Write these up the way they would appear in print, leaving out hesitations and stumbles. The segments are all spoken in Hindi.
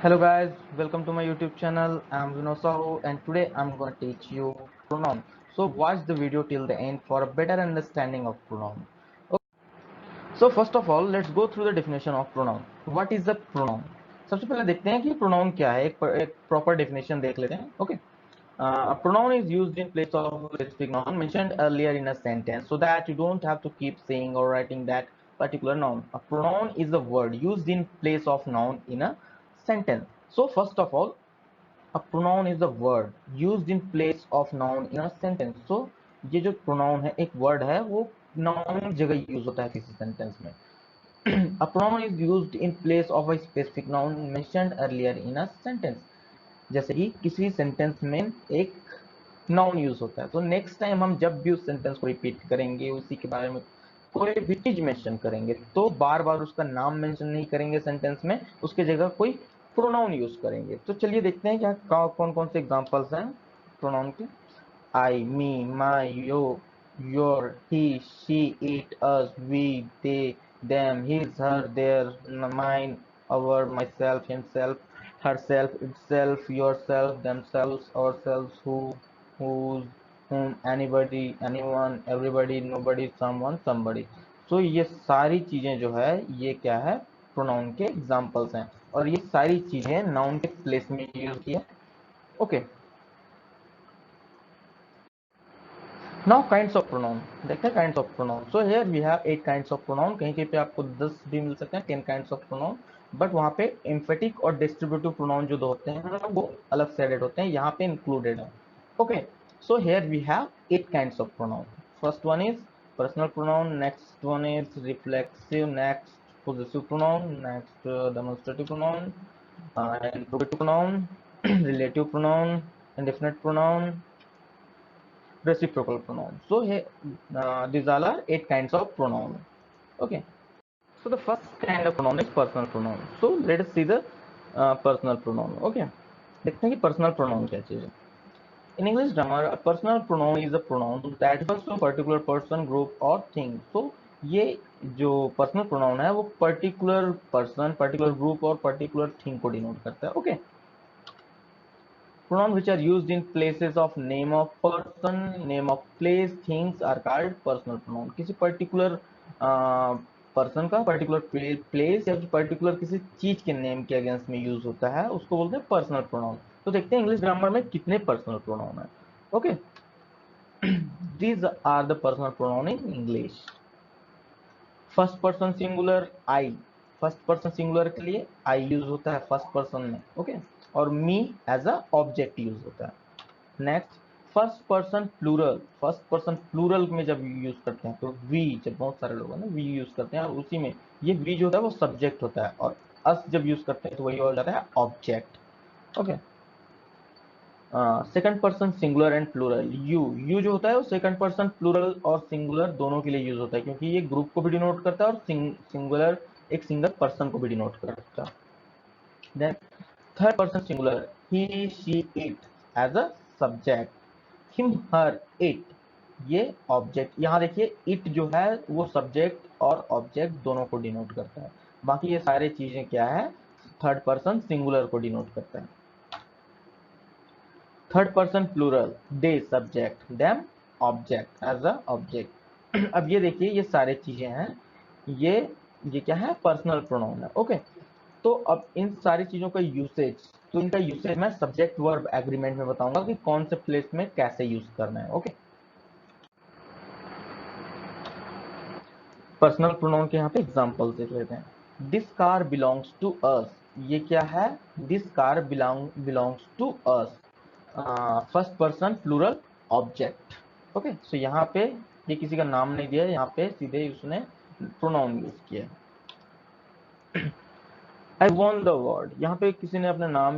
Hello guys, welcome to my YouTube channel. I'm Vinod Sahu and today I'm going to teach you pronoun. So watch the video till the end for a better understanding of pronoun. Okay. So first of all, let's go through the definition of pronoun. What is a pronoun? सबसे पहले देखते हैं कि pronoun क्या है. एक proper definition देख लेते हैं. Okay. A pronoun is used in place of a specific noun mentioned earlier in a sentence so that you don't have to keep saying or writing that particular noun. A pronoun is a word used in place of noun in a sentence. So first of all, a pronoun is a word used in place of noun in a sentence. So ये जो pronoun है एक word है वो noun जगह use होता है किसी sentence में. A pronoun is used in place of a specific noun mentioned earlier in a sentence. जैसे कि किसी सेंटेंस में एक नाउन यूज होता है तो नेक्स्ट टाइम हम जब भी उस सेंटेंस को रिपीट करेंगे उसी के बारे में कोई भी चीज मेंशन करेंगे तो बार बार उसका नाम मेंशन नहीं करेंगे सेंटेंस में, उसके जगह कोई प्रोनाउन यूज करेंगे. तो चलिए देखते हैं क्या कौन कौन से एग्जांपल्स हैं प्रोनाउन के. I, me, my, your, he, she, it, us, we, they, them, his, her, their, mine, our, myself, himself, herself, itself, yourself, themselves, ourselves, whose, whom, anybody, anyone, everybody, nobody, someone, somebody. So ये सारी चीजें जो है ये क्या है प्रोनाउन के एग्जांपल्स हैं और ये सारी चीजें नाउन के प्लेस में यूज की है. Okay. Now kinds of pronoun. देखते हैं kinds of pronoun. So here we have 8 kinds of pronoun. कहीं कहीं पे आपको 10 भी मिल सकते हैं 10 kinds of pronoun. बट वहाँ पे emphatic और distributive pronoun जो दो होते हैं वो अलग से एडेड होते हैं, यहाँ पे included है. Okay. So here we have 8 kinds of pronoun. First one is personal pronoun. Next one is reflexive. Next possessive pronoun. Next demonstrative pronoun. Interrogative pronoun. Relative pronoun. Indefinite pronoun. Reciprocal pronoun. So here these all are 8 kinds of pronoun. Okay. So the first kind of pronoun is personal pronoun. So let us see the personal pronoun. Okay. देखते हैं कि personal pronoun क्या चीज है. In English grammar, a personal pronoun is a pronoun that refers to a particular person, group or thing. So ये जो personal pronoun है वो particular person, particular group और particular thing को denote करता है. Okay. Pronouns which are used in places of name of person, name of place, things are called personal pronoun. किसी particular पर्सन का पर्टिकुलर प्लेस या पर्टिकुलर किसी चीज के नेम के अगेंस्ट में यूज होता है उसको बोलते हैं पर्सनल प्रोनाउन. तो देखते हैं इंग्लिश ग्रामर में कितने पर्सनल प्रोनाउन है. Okay. These are the personal pronoun in English. First person singular I. First person singular के लिए आई यूज होता है फर्स्ट पर्सन में. ओके. और me as a object use होता है. Next first person plural. First person plural में जब यूज करते हैं तो वी, जब बहुत सारे लोग हैं ना वी यूज करते हैं और उसी में ये वी जो होता है वो सब्जेक्ट होता है और अस जब यूज करते हैं तो वही हो जाता है object. Okay. Second person singular and plural. You जो होता है वो सेकंड पर्सन प्लूरल और सिंगुलर दोनों के लिए यूज होता है क्योंकि ये ग्रुप को भी डिनोट करता है और सिंगुलर एक सिंगल पर्सन को भी डिनोट करता है. Then third person singular he, she, it as a subject. Him, her, it ये ऑब्जेक्ट. यहाँ देखिए इट जो है वो सब्जेक्ट और ऑब्जेक्ट दोनों को डिनोट करता है. बाकी ये सारे चीजें क्या है थर्ड पर्सन सिंगुलर को डिनोट करता है. Third person plural they subject, them object as a object. अब ये देखिए ये सारे चीजें हैं ये क्या है पर्सनल प्रोनाउन है. ओके. तो अब इन सारी चीजों का यूसेज, तो इनका यूसेज मैं सब्जेक्ट वर्ब एग्रीमेंट में बताऊंगा कि कौन से प्लेस में कैसे यूज करना है. ओके. पर्सनल प्रोनाउन के यहाँ पे एग्जांपल देख लेते हैं. This car belongs to us. ये क्या है this car belongs to us. First person plural object. Okay. So यहाँ पे ये किसी का नाम नहीं दिया, यहाँ पे सीधे उसने प्रोनाउन यूज किया. आई वॉन द अवार्ड. यहाँ पे किसी ने अपना नाम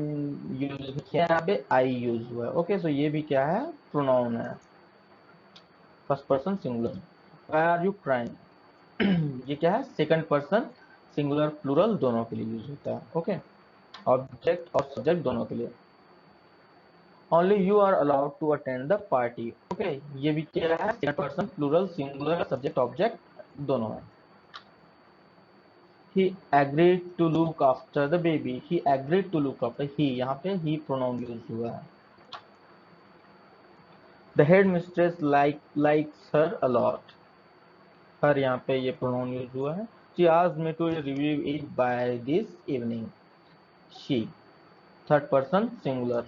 यूज किया, यहाँ पे आई यूज हुआ है. ओके. सो ये भी क्या है प्रोनाउन है first person singular. Why are you crying. ये क्या है सेकंड पर्सन सिंगुलर प्लूरल दोनों के लिए यूज होता है. ओके. ऑब्जेक्ट और सब्जेक्ट दोनों के लिए. Only you are allowed to attend the party. Okay. ये भी क्या है second person plural singular subject object दोनों है. he agreed to look after the baby. He agreed to look after. He यहाँ पे he pronoun यूज हुआ है. The headmistress likes her a lot. her यहाँ पे ये pronoun यूज हुआ है. She asked me to review it by this evening. She, third person singular.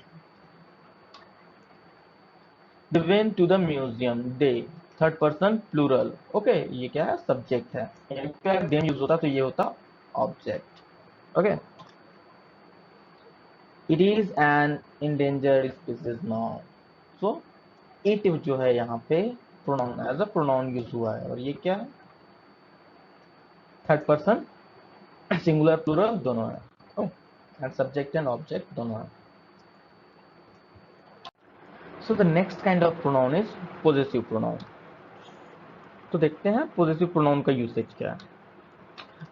They went to the museum. They, third person plural. Okay, ये क्या है, सब्जेक्ट है. यहाँ पे अगर देम यूज होता तो ये होता object. Okay, it is an endangered species now. So it जो है यहाँ पे pronoun as a pronoun use हुआ है. और ये क्या है, थर्ड पर्सन सिंगुलर प्लूरल दोनों है. एंड सब्जेक्ट एंड ऑब्जेक्ट दोनों है. So the next kind of pronoun is possessive pronoun. तो देखते हैं पोजेसिव प्रोनाउन का यूसेज क्या है.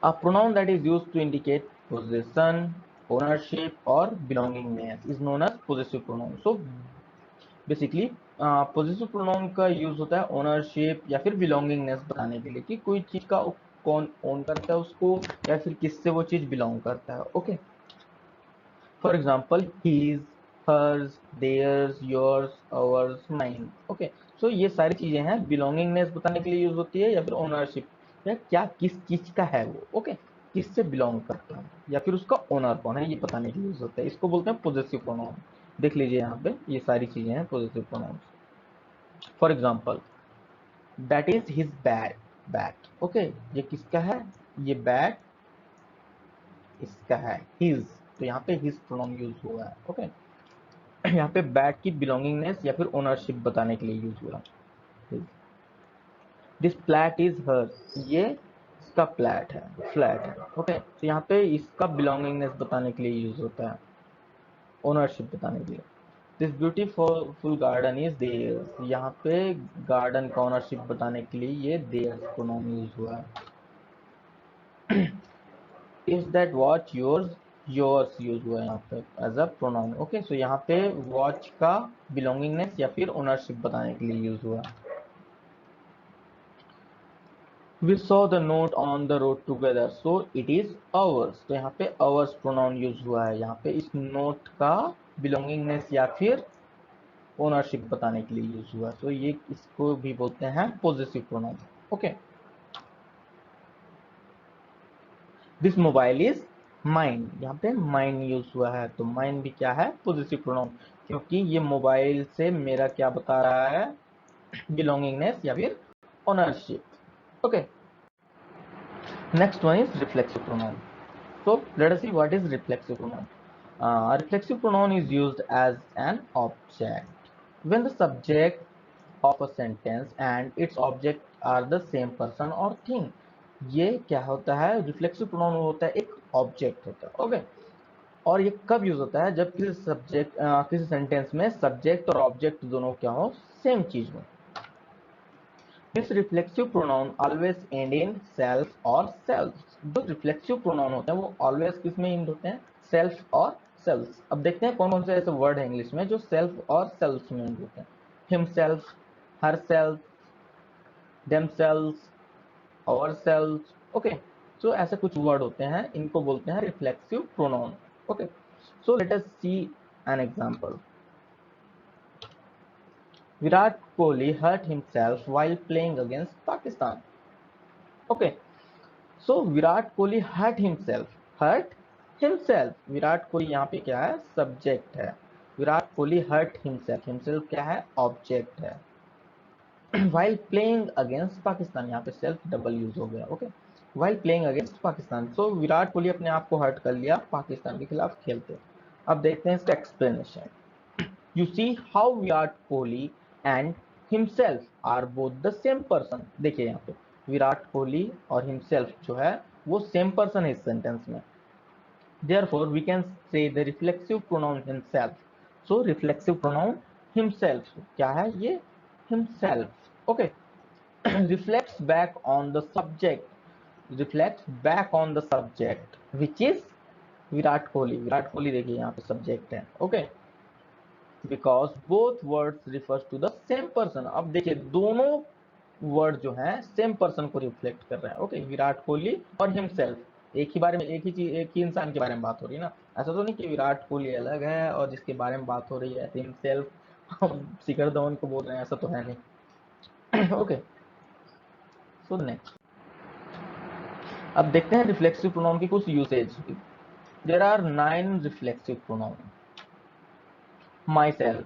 A pronoun that is used to indicate possession, ownership or belongingness is known as possessive pronoun. So basically possessive pronoun का यूज होता है ओनरशिप या फिर बिलोंगिंगनेस बताने के लिए कि कोई चीज का कौन ओन करता है उसको या फिर किससे वो चीज बिलोंग करता है. Okay, for example his, hers, theirs, yours, ours, mine. Okay, so ये सारी चीजें हैं बिलोंगिंगनेस बताने के लिए यूज होती है या फिर ओनरशिप, या क्या किस चीज का है वो. ओके, किससे बिलोंग करता है या फिर उसका ओनर कौन है ये बताने के लिए यूज होता है. इसको बोलते हैं पोजेसिव प्रोनाउन. देख लीजिए यहाँ पे ये सारी चीजें हैं possessive pronoun. For example that is his bat. Okay, ये किसका है, ये बैट इसका है, हिज. तो यहाँ पे हिज प्रोनाउन यूज हुआ है. ओके, यहाँ पे बैट की बिलोंगिंगनेस या फिर ओनरशिप बताने के लिए यूज हुआ. This flat is hers. ये इसका प्लैट है, फ्लैट है. ओके, तो यहाँ पे इसका बिलोंगिंगनेस बताने के लिए यूज होता है, ओनरशिप बताने के लिए. This beautiful garden is theirs. यहाँ पे गार्डन का ओनरशिप बताने के लिए ये देयर्स प्रोनाउन यूज हुआ है. Is that watch yours. Yours use हुआ है यहाँ पे as a pronoun. Okay, so यहाँ पे वॉच का बिलोंगिंगनेस या फिर ओनरशिप बताने के लिए यूज हुआ. We saw the note on the road together, so it is ours. तो यहाँ पे ours प्रोनाउन यूज हुआ है. यहाँ पे इस नोट का बिलोंगिंगनेस या फिर ओनरशिप बताने के लिए यूज हुआ. तो ये इसको भी बोलते हैं possessive pronoun. Okay, this mobile is mine. यहाँ पे माइन यूज हुआ है. तो माइन भी क्या है, पोजेसिव प्रोनाउन, क्योंकि ये मोबाइल से मेरा क्या बता रहा है, बिलोंगिंगनेस या फिर ownership. Okay, next one is reflexive pronoun. So let us see what is reflexive pronoun. Reflexive pronoun is used as an object when the subject of a sentence and its object are the same person or thing. ये क्या होता है, रिफ्लेक्सिव प्रोनाउन होता है एक ऑब्जेक्ट होता है. ओके, और ये कब यूज होता है, जब किसी सेंटेंस में सब्जेक्ट और ऑब्जेक्ट दोनों क्या हो, सेम चीज हो. This reflexive pronoun always and in self और सेल्फ. जो रिफ्लेक्सिव प्रोनाउन होते हैं वो ऑलवेज किस में एंड होते हैं, सेल्फ और सेल्फ. अब देखते हैं कौन कौन से ऐसे वर्ड है इंग्लिश में जो सेल्फ और सेल्फ में एंड होते हैं. Himself, herself, themselves, ourselves. Okay, so ऐसे कुछ वर्ड होते हैं, इनको बोलते हैं reflexive pronoun. Okay, so let us see an example. Virat Kohli hurt himself while playing against Pakistan. Okay, so Virat Kohli hurt himself. Hurt himself. Virat Kohli यहाँ पे क्या है, सब्जेक्ट है. Virat Kohli hurt himself. himself क्या है, ऑब्जेक्ट है. while playing against Pakistan, यहाँ पे self डबल यूज हो गया. Okay, while playing against Pakistan. so Virat Kohli अपने आप को हर्ट कर लिया पाकिस्तान के खिलाफ खेलते. अब देखते हैं इसका explanation. You see how Virat Kohli and himself are both the same person. देखिए यहाँ पे विराट कोहली और himself जो है वो सेम पर्सन है इस सेंटेंस में. Therefore we can say the reflexive pronoun himself. So reflexive pronoun himself क्या है, ये himself. Okay, reflects back on the subject. Reflects back on the subject which is Virat Kohli. Virat Kohli देखिए यहाँ पे सब्जेक्ट है. Okay, because both words refers to the same person. अब देखिए दोनों वर्ड जो हैं सेम पर्सन को रिफ्लेक्ट कर रहे हैं. ओके, विराट कोहली और हिमसेल्फ. एक ही बारे में, एक ही चीज, एक ही इंसान के बारे में बात हो रही है ना। ऐसा तो नहीं कि विराट कोहली अलग है और जिसके बारे में बात हो रही है हिमसेल्फ हम शिखर धवन को बोल रहे हैं, ऐसा तो है नहीं। ओके, सो नेक्स्ट अब देखते हैं रिफ्लेक्सिव प्रोनाउन की कुछ usage. There are 9 reflexive pronoun. Myself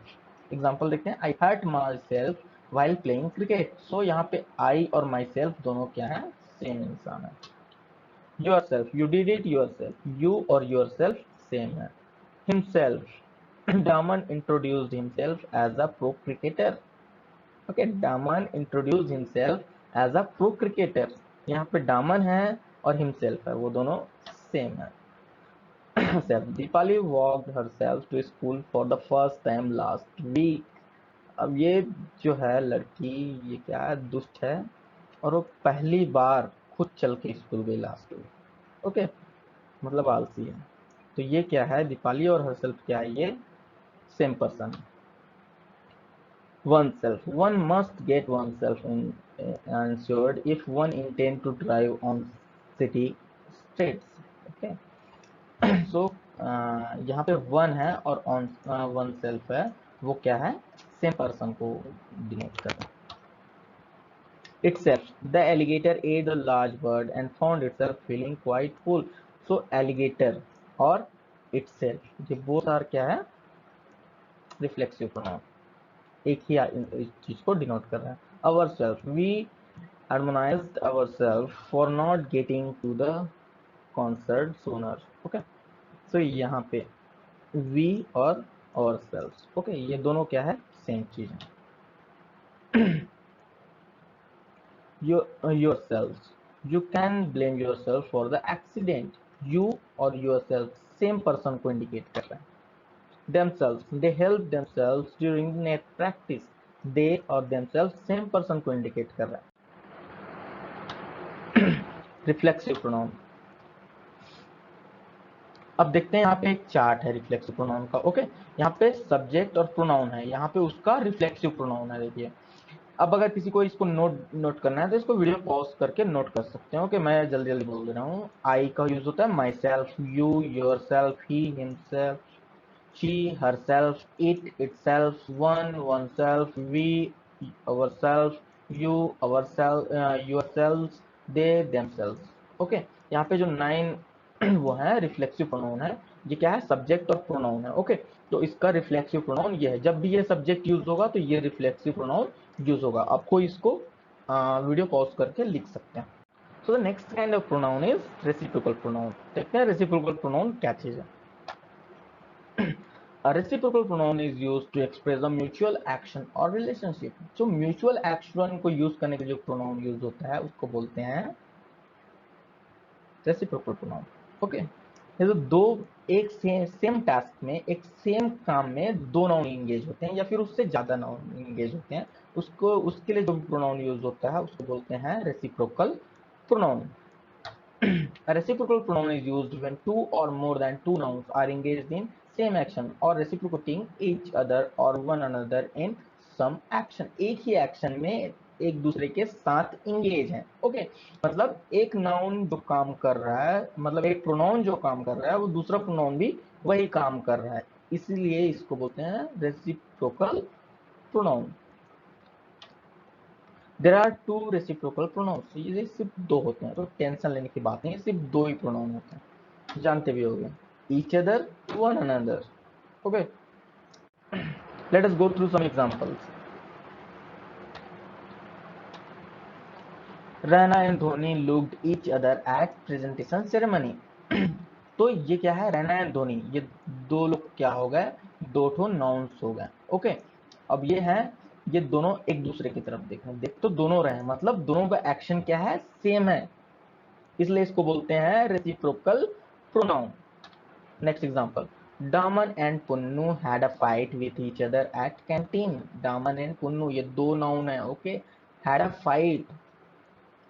example देखते हैं, I hurt myself while playing cricket. So यहाँ पे आई और माई सेल्फ दोनों क्या है, सेम इंसान है। Yourself, you did it yourself, you और योर सेल्फ सेम है। Himself, Damon introduced himself as a pro cricketer. Okay, Damon introduce himself as a pro cricketer. यहाँ पे डामन है और हिमसेल्फ है, वो दोनों सेम है। Self, Deepali walked herself to school for the first time last week. अब ये जो है लड़की, ये क्या है, दुष्ट है और वो पहली बार खुद चल के स्कूल गई लास्ट वीक। ओके, मतलब आलसी है। तो ये क्या है, दीपाली और हरसेल्फ क्या है, ये सेम पर्सन है। oneself, one must get oneself insured if one intend to drive on city streets. Okay. So यहाँ पे वन है और ऑन वन सेल्फ है, वो क्या है, सेम पर्सन को डिनोट कर रहा है। Itself, the alligator ate a large bird and found itself feeling quite full. So alligator और itself, ये both are क्या है, रिफ्लेक्सिव प्रोनाउन, एक ही चीज को डिनोट कर रहा है। Ourself, we admonished ourselves for not getting to the concert sooner. Okay, so यहाँ पे we और ourselves, ओके, ये दोनों क्या है, सेम चीज है। yourselves, you can blame yourself for the accident. you और yourself सेम पर्सन को इंडिकेट कर रहा है। themselves, they help themselves during net practice. they और themselves सेम पर्सन को इंडिकेट कर रहा है। रिफ्लेक्सिव प्रोनाउन, अब देखते हैं यहाँ पे एक चार्ट है रिफ्लेक्सिव प्रोनाउन का। ओके, यहाँ पे सब्जेक्ट और प्रोनाउन है, यहाँ पे उसका रिफ्लेक्सिव प्रोनाउन है। देखिए, अब अगर किसी को इसको नोट करना है तो इसको वीडियो पॉज करके नोट कर सकते हैं। ओके, मैं जल्दी जल्दी बोल दे रहा हूँ। आई का यूज होता है myself, you, yourself, he, himself, she, herself, it, itself, one, oneself, we, ourself, you, ourself, yourself, they, themself. Okay, यहाँ पे जो 9 वो है रिफ्लेक्सिव प्रोनाउन है, ये क्या है, सब्जेक्ट और प्रोनाउन है। ओके, तो इसका रिफ्लेक्सिव प्रोनाउन ये है, जब भी ये सब्जेक्ट यूज होगा तो ये रिफ्लेक्सिव प्रोनाउन यूज होगा। आपको इसको वीडियो पॉज करके लिख सकते हैं। So the next kind of pronoun is reciprocal pronoun. देखते हैं रेसिप्रोकल प्रोनाउन क्या चीज है। A reciprocal pronoun is used to express a mutual action or relationship. जो mutual action को यूज करने के लिए जो प्रोनाउन यूज होता है उसको बोलते हैं रेसिप्रोकल प्रोनाउन। ओके, ये तो दो एक सेम टास्क में, एक सेम काम में दो नाउन इंगेज होते हैं या फिर उससे ज्यादा नाउन इंगेज होते हैं, उसको उसके लिए जो भी प्रोनाउन यूज होता है उसको बोलते हैं reciprocal pronoun. A reciprocal pronoun is used when two or more than two nouns are engaged in same action or reciprocating each other or one another in some action. एक ही एक्शन में एक दूसरे के साथ इंगेज है। ओके, मतलब एक नाउन जो काम कर रहा है, मतलब एक प्रोनाउन जो काम कर रहा है वो दूसरा प्रोनाउन भी वही काम कर रहा है, इसलिए इसको बोलते हैं reciprocal pronoun. There are two reciprocal pronouns, ये सिर्फ दो होते हैं, तो टेंशन लेने की बात नहीं है, सिर्फ दो ही प्रोनाउन होते हैं, जानते भी होंगे, each other, one another. Okay, let us go through some examples. Raina and Dhoni looked each other at presentation ceremony. तो ये क्या है, रैना एंड धोनी, ये दो लोग क्या हो गए, दो ठो नाउन्स हो गए। ओके, अब ये है, ये दोनों एक दूसरे की तरफ देख रहे हैं, देख तो दोनों रहे हैं, मतलब दोनों का एक्शन क्या है, सेम है, इसलिए इसको बोलते हैं रेसिप्रोकल प्रोनाउन। नेक्स्ट एग्जांपल, दामन and Punnu had a fight with each other eight canteen. दामन एंड पुन्नू ये दो नाउन है। Okay, had a fight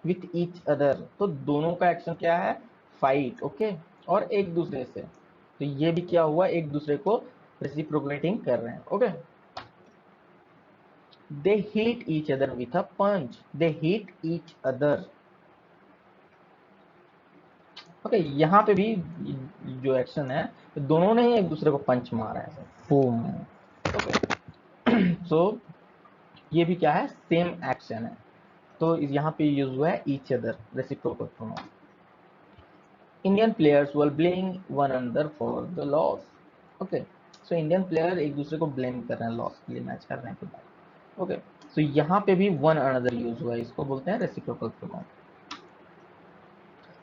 with each other, तो दोनों का एक्शन क्या है, फाइट। ओके, और एक दूसरे से, तो ये भी क्या हुआ, एक दूसरे को रेसिप्रोकेटिंग कर रहे हैं। Okay, they hit each other with a punch, they hit each other, okay, यहाँ पे भी जो एक्शन है, दोनों ने ही एक दूसरे को पंच मारा है, बूम। ओके, सो ये भी क्या है, सेम एक्शन है। तो यहाँ पे यूज हुआ है each other, reciprocal pronoun. Indian players were blaming one another for the loss. Okay, so Indian player एक दूसरे को ब्लेम कर रहे हैं लॉस के लिए, मैच करने के बाद। ओके, सो यहाँ पे भी वन अनदर यूज हुआ है, इसको बोलते हैं reciprocal pronoun.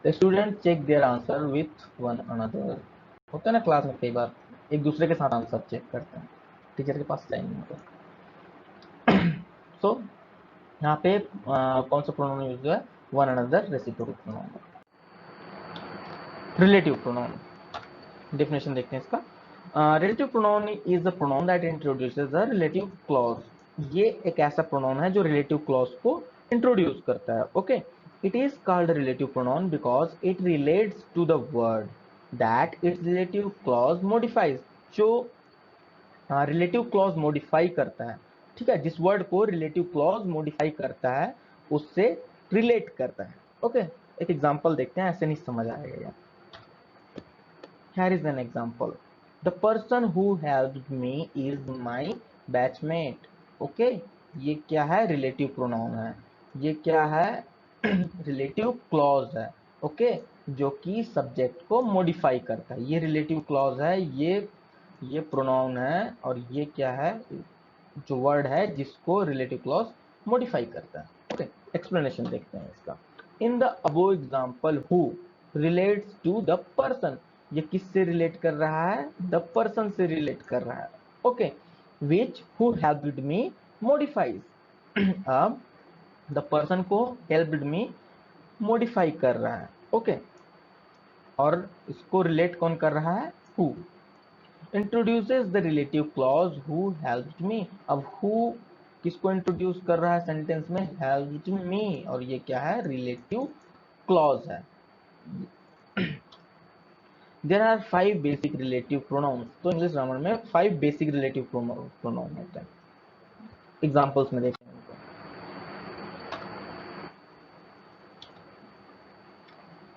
The student check their answer with one another. होता है ना क्लास में कई बार एक दूसरे के साथ आंसर चेक करते हैं, टीचर के पास टाइम नहीं होता। सो यहाँ पे कौन सा प्रोनाउन यूज हुआ है, one another reciprocal pronoun. Relative pronoun, definition देखते हैं इसका। Relative pronoun is the pronoun that introduces the relative clause. ये एक ऐसा प्रोनाउन है जो रिलेटिव क्लॉज को इंट्रोड्यूस करता है। Okay, it is called relative pronoun because it relates to the word that its relative clause modifies. जो रिलेटिव क्लॉज मॉडिफाई करता है, ठीक है, जिस वर्ड को रिलेटिव क्लॉज मॉडिफाई करता है उससे रिलेट करता है। ओके, एक एग्जांपल देखते हैं, ऐसे नहीं समझ आएगा यार। Here is an example. The person who helped me is my batchmate. Okay, ये क्या है, रिलेटिव प्रोनाउन है। ये क्या है, रिलेटिव क्लॉज है। ओके, जो कि सब्जेक्ट को मॉडिफाई करता है। ये रिलेटिव क्लॉज है, ये प्रोनाउन है, और ये क्या है, जो वर्ड है जिसको रिलेटिव क्लॉज मॉडिफाई करता है। ओके, एक्सप्लेनेशन देखते हैं इसका। In the above example who relates to the person. ये किससे रिलेट कर रहा है, द पर्सन से रिलेट कर रहा है। Okay, which who helped me modifies. अब द पर्सन को हेल्प्ड मी मॉडिफाई कर रहा है। ओके, और इसको रिलेट कौन कर रहा है, who. Introduces the relative clause who helped me. अब हु किसको इंट्रोड्यूस कर रहा है सेंटेंस में, हेल्प्ड मी, और ये क्या है, रिलेटिव क्लॉज है। There are 5 basic relative pronouns. तो इंग्लिश ग्रामर में 5 बेसिक रिलेटिव प्रोनाउन होते हैं। एग्जांपल्स में देखते हैं इनको।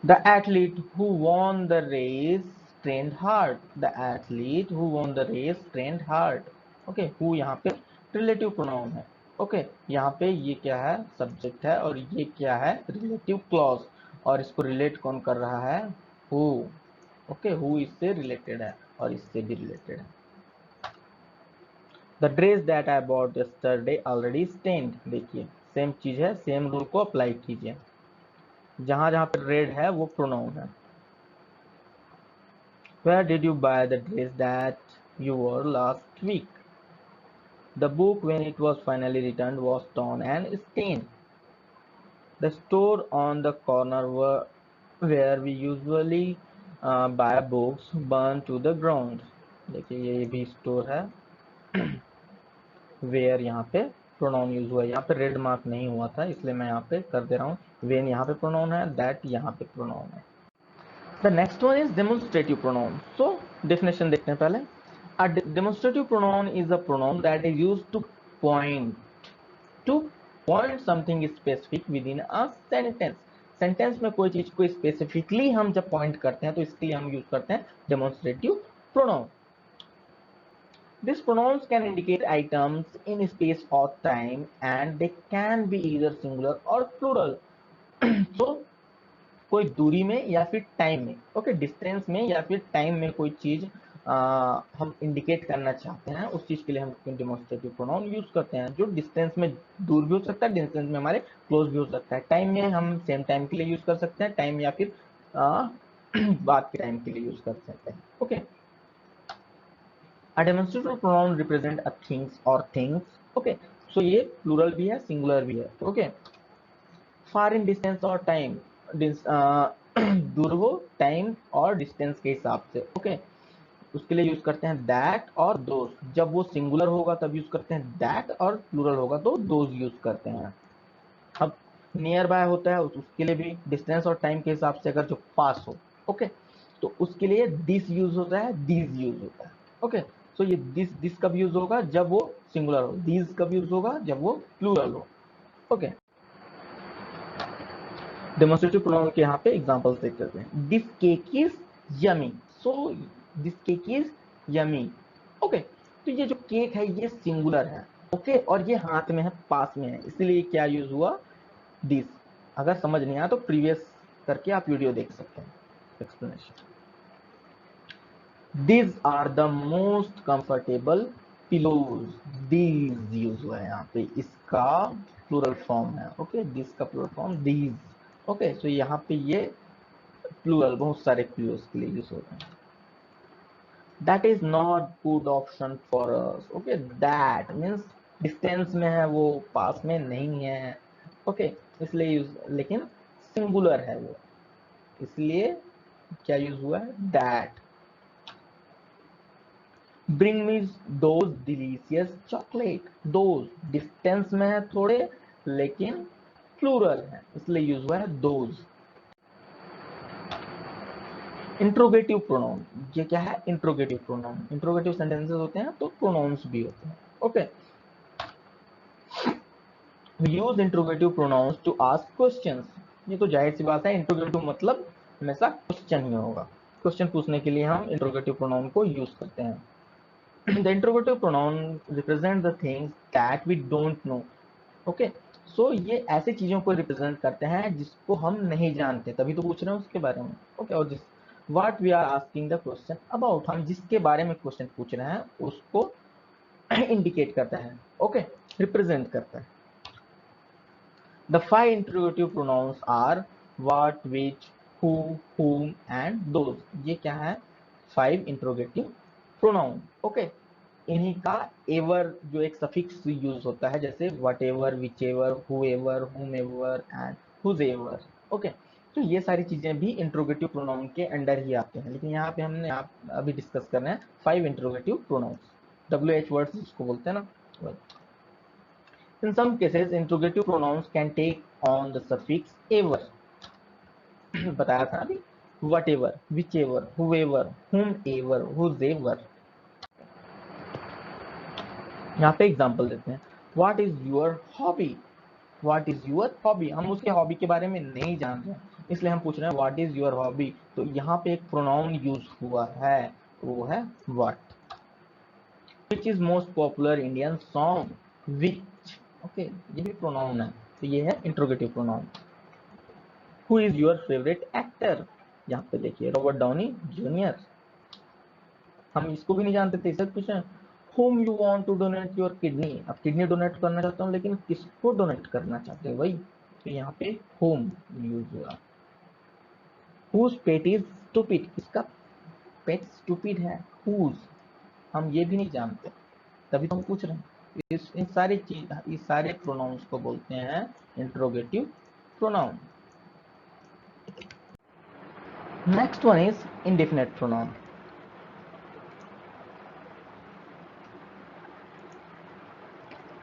The athlete who won the race trained hard. The athlete who won the race trained hard. Okay, who यहाँ पे रिलेटिव प्रोनाउन है। ओके, यहाँ पे ये क्या है, सब्जेक्ट है, और ये क्या है, रिलेटिव क्लॉज, और इसको रिलेट कौन कर रहा है, हु। ओके, हु इससे रिलेटेड है और इससे भी रिलेटेड है। The dress that I bought yesterday already stained. देखिए सेम चीज है, सेम रूल को अप्लाई कीजिए। जहां जहां पर रेड है वो प्रोनाउन है। Where did you buy the dress that you wore last week? The book, when it was finally returned, was torn and stained. The store on the corner where we usually buy books burned to the ground. देखिए ये भी स्टोर है। वेयर यहाँ पे प्रोनाउन यूज हुआ है, यहाँ पे रेड मार्क नहीं हुआ था इसलिए मैं यहाँ पे कर दे रहा हूँ। वेन यहाँ पे प्रोनाउन है, दैट यहाँ पे प्रोनाउन है। The next one is demonstrative pronoun. So definition देखते हैं पहले। A demonstrative pronoun is a pronoun that is used to point something specific within a sentence. Sentence में कोई चीज को स्पेसिफिकली हम जब पॉइंट करते हैं तो इसके लिए हम यूज करते हैं demonstrative pronoun. These pronouns can indicate items in space or time and they can be either singular or plural. So कोई दूरी में या फिर टाइम में, ओके, डिस्टेंस में या फिर टाइम में कोई चीज हम इंडिकेट करना चाहते हैं, उस चीज के लिए हम डेमोन्स्ट्रेटिव प्रोनाउन यूज करते हैं। जो डिस्टेंस में दूर भी हो सकता है, डिस्टेंस में हमारे क्लोज भी हो सकता है। टाइम में हम सेम टाइम के लिए यूज कर सकते हैं, टाइम या फिर बाद के टाइम के लिए यूज कर सकते हैं। Okay, a demonstrative pronoun represent a things or things. Okay, so ये प्लूरल भी है, सिंगुलर भी है। ओके, फार इन डिस्टेंस और टाइम, दूर हो टाइम और डिस्टेंस के हिसाब से। ओके, उसके लिए यूज करते हैं दैट और दोज। जब वो सिंगुलर होगा तब यूज करते हैं दैट, और प्लूरल होगा तो दोज यूज करते हैं। अब नियर बाय होता है उसके लिए भी डिस्टेंस और टाइम के हिसाब से, अगर जो पास हो, ओके, तो उसके लिए दिस यूज होता है, दीज यूज होता है। ओके, सो ये दिस कब यूज होगा, जब वो सिंगुलर हो। दीज कब यूज होगा, जब वो प्लूरल हो। ओके, डेमोन्स्ट्रेटिव प्रोनाउन के यहाँ पे एग्जांपल्स देख लेते हैं। This cake is yummy, so this cake is yummy. Okay, तो ये जो केक है ये सिंगुलर है, ओके, और ये हाथ में है, पास में है, इसीलिए क्या यूज हुआ, दिस। अगर समझ नहीं आया तो प्रीवियस करके आप वीडियो देख सकते हैं explanation. These are the most comfortable pillows. These use हुआ है यहाँ पे, इसका प्लूरल फॉर्म है, ओके, दिस का plural form these, okay, so यहाँ पे ये प्लूरल बहुत सारे पिलोज के लिए यूज होते हैं। That is not good option for us, okay, that means distance में है वो, पास में नहीं है, ओके, इसलिए यूज, लेकिन सिंगुलर है वो, इसलिए क्या यूज हुआ है, that। Bring me those delicious chocolate, those distance में है थोड़े, लेकिन प्लूरल है, इसलिए यूज हुआ है those। इंट्रोगेटिव प्रोनाउन, ये क्या है, इंट्रोगेटिव प्रोनाउन, इंट्रोगेटिव सेंटेंसेस होते हैं तो प्रोनाउंस भी होते हैं, okay. We use interrogative pronouns to ask questions, ये तो जाहिर सी बात है, इंट्रोगेटिव मतलब हमेशा क्वेश्चन ही होगा, क्वेश्चन पूछने के लिए हम इंट्रोगेटिव प्रोनाउन को यूज करते हैं। The interrogative pronoun represent the things that we don't know, okay, so ये ऐसी चीजों को रिप्रेजेंट करते हैं जिसको हम नहीं जानते, तभी तो पूछ रहे हैं उसके बारे में, ओके, और जिस what we are asking the question about, हम जिसके बारे में क्वेश्चन पूछ रहे हैं उसको इंडिकेट करता है, ओके, रिप्रेजेंट करता है। The 5 interrogative pronouns are what, which, who, whom and those, ये क्या है, 5 इंट्रोगेटिव प्रोनाउन, ओके। इन्हीं का एवर जो एक सफिक्स यूज होता है, जैसे whatever, whichever, whoever, whomever and whosever, okay, तो ये सारी चीजें भी इंट्रोगेटिव प्रोनाउन के अंडर ही आते हैं, लेकिन यहाँ पे हमने अभी डिस्कस कर रहे हैं 5 इंट्रोगेटिव प्रोनाउंस, WH वर्ड्स जिसको बोलते हैं ना। In some cases interrogative pronouns can take on the suffix ever, बताया था अभी, whatever, whichever, whoever, whomever, whosever. यहाँ पे एग्जाम्पल देते हैं, what is your hobby, what is your hobby, हम उसके हॉबी के बारे में नहीं जान रहे हैं, इसलिए हम पूछ रहे हैं व्हाट इज योर हॉबी, तो यहाँ पे एक प्रोनाउन यूज हुआ है, वो है what. Which is most popular Indian song, which, okay, ये भी प्रोनाउन है, तो ये है interrogative pronoun. Who is your favourite actor, यहाँ पे देखिए रॉबर्ट डाउनी जूनियर, हम इसको भी नहीं जानते थे, इसे पूछ रहे हैं whom you want to donate your kidney, अब किडनी डोनेट करना चाहता हूँ, लेकिन किसको डोनेट करना चाहते हो भाई, तो यहाँ पे whom यूज हुआ। whose pet is stupid, किसका पेट स्टूपिड है, whose, हम ये भी नहीं जानते, तभी तो हम पूछ रहे हैं। इन सारी चीज, इस सारे प्रोनाउंस को बोलते हैं interrogative pronoun. Next one is indefinite pronoun.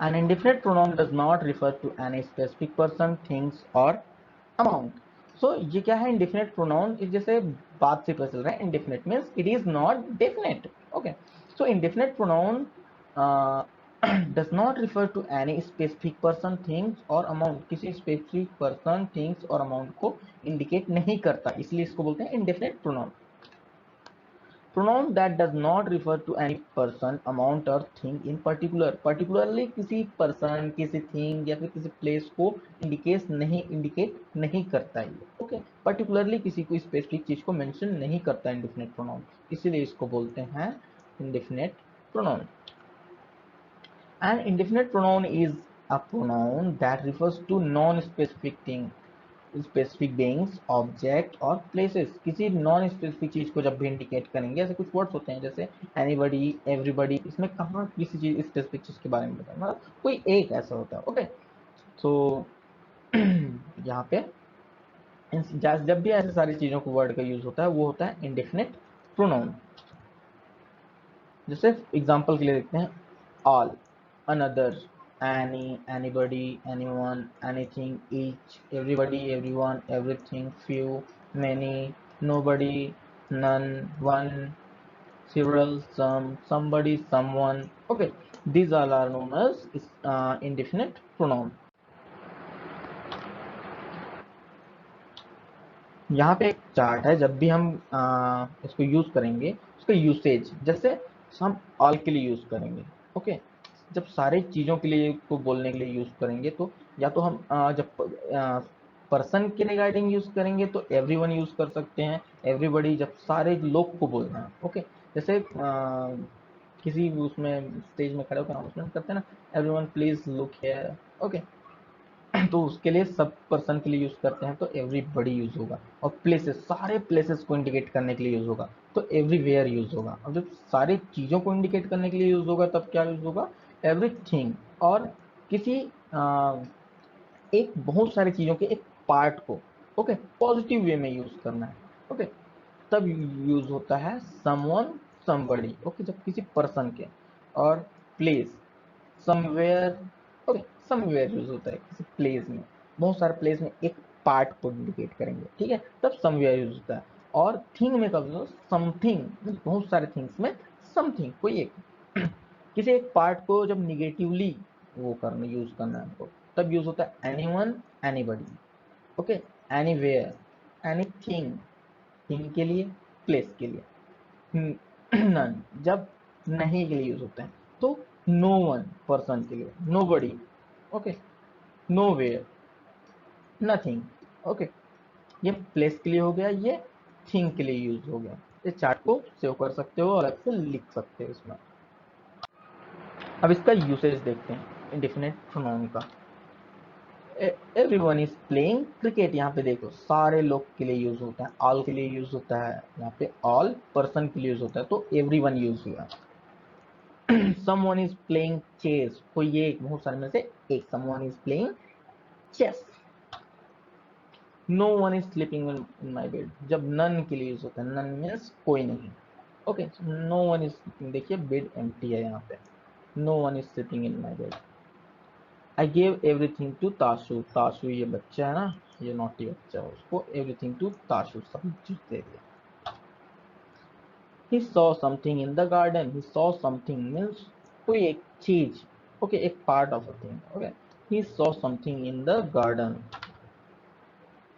An indefinite pronoun does not refer to any specific person, things or amount. So ये क्या है, indefinite pronoun, इस जैसे बात से पता चल रहा है, indefinite means it is not definite. Okay, so indefinite pronoun does not refer to any specific person, things or amount. किसी specific person, things और amount को indicate नहीं करता, इसलिए इसको बोलते हैं indefinite pronoun. Pronoun that does not refer to any person, amount or thing in particular, particularly किसी person, किसी thing या फिर किसी place को indicate नहीं करता है, ओके, particularly किसी को specific चीज को mention नहीं करता indefinite pronoun, इसीलिए इसको बोलते हैं indefinite pronoun. An indefinite pronoun is a pronoun that refers to non-specific thing, specific beings, object और प्लेसेस, किसी नॉन स्पेसिफिक चीज को जब भी इंडिकेट करेंगे, ऐसे कुछ वर्ड्स होते हैं जैसे एनीबडी, एवरीबडी, इसमें कहाँ किसी चीज स्पेसिफिक चीज के बारे में बताना, मतलब कोई एक ऐसा होता है, ओके, सो यहाँ पे जब भी ऐसे सारी चीजों को वर्ड का यूज होता है वो होता है इंडेफिनिट प्रोनाउन। जैसे एग्जांपल के लिए देखते हैं, all, another, any, anybody, anyone, anything, each, everybody, everyone, everything, few, many, nobody, none, one, several, some, somebody, someone, okay, these all are known as indefinite pronoun. यहाँ पे एक चार्ट है, जब भी हम इसको यूज करेंगे उसका यूसेज, जैसे हम ऑल के लिए यूज करेंगे, ओके। जब सारे चीजों के लिए को बोलने के लिए यूज करेंगे तो या तो हम जब पर्सन के रिगार्डिंग यूज करेंगे तो एवरीवन यूज कर सकते हैं, एवरीबॉडी, जब सारे लोग को बोलना है, ओके। जैसे किसी भी उसमें स्टेज में खड़े होकर अनाउंसमेंट करते हैं ना, everyone please look here, okay. तो उसके लिए सब पर्सन के लिए यूज करते हैं तो एवरीबडी यूज होगा। और प्लेसेस, सारे प्लेसेस को इंडिकेट करने के लिए यूज होगा तो एवरीवेयर यूज होगा। और जब सारी चीजों को इंडिकेट करने के लिए यूज होगा तब क्या यूज होगा, एवरीथिंग। और किसी एक बहुत सारी चीजों के एक पार्ट को, ओके, पॉजिटिव वे में यूज करना है, ओके, तब यूज होता है समवन, समबडी, ओके, जब किसी पर्सन के। और place, somewhere, okay, somewhere use होता है किसी प्लेस में, बहुत सारे प्लेस में एक पार्ट को इंडिकेट करेंगे, ठीक है, तब समवेयर यूज होता है। और थिंग में कब यूज, समथिंग, बहुत सारे थिंग्स में समथिंग, कोई एक किसी एक पार्ट को जब निगेटिवली वो करना, यूज करना है हमको, तब यूज होता है anyone, anybody, okay, anywhere, anything, thing के लिए, प्लेस के लिए। नन जब नहीं के लिए यूज होता है, तो नो वन, पर्सन के लिए, nobody, okay, nowhere, nothing, okay. ये प्लेस के लिए हो गया, ये थिंग के लिए यूज हो गया। इस चार्ट को सेव कर सकते हो, अलग से लिख सकते हो इसमें। अब इसका यूसेज देखते हैं इंडेफिनिट प्रोनाउन का। एवरीवन इज प्लेइंग क्रिकेट, यहाँ पे देखो सारे लोग के लिए यूज होता है, ऑल के लिए यूज होता है, यहाँ पे ऑल पर्सन के लिए यूज होता है तो एवरीवन यूज हुआ। someone is playing chess, कोई ये एक बहुत सारे में से एक, someone is playing chess। no one is sleeping in my bed, जब none के लिए यूज होता है, none means कोई नहीं, okay, no one is sleeping, देखिए बेड एम्प्टी है यहाँ पे, no one is sleeping in my bed। I gave everything to Tashu, Tashu ये बच्चा है ना, ये नॉटी बच्चा है, उसको everything to ताशु, सब चीज दे दिया। He saw something in the garden, he saw something means कोई एक चीज, ओके, एक part of a thing, okay. He saw something in the garden।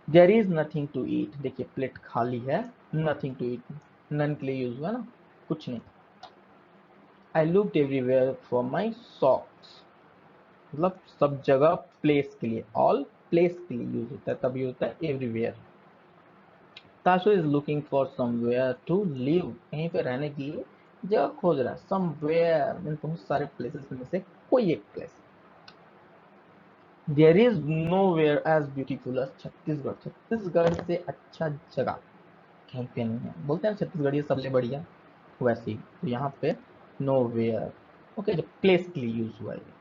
There is nothing to eat, देखिए प्लेट खाली है, nothing to eat, none के लिए यूज हुआ ना, कुछ नहीं। I looked everywhere for my socks, मतलब सब जगह प्लेस के लिए, ऑल प्लेस के लिए यूज होता है, तब यूज होता है everywhere. Tashu is looking for somewhere to live, कहीं पे रहने की जगह खोज रहा है, समवेयर मीन बहुत सारे प्लेसेस में से कोई एक place. There is nowhere as beautiful as Chhattisgarh, Chhattisgarh से अच्छा जगह कहीं पे नहीं है, बोलते हैं छत्तीसगढ़ ये सबसे बढ़िया, वैसे ही तो यहाँ पे नो वेयर, ओके, जो प्लेस के लिए यूज हुआ है।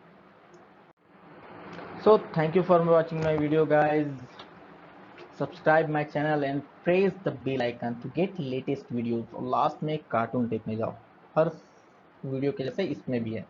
So thank you for watching my video guys, subscribe my channel and press the bell icon to get latest videos। और लास्ट में एक कार्टून देखने जाओ, हर वीडियो के जैसे इसमें भी है।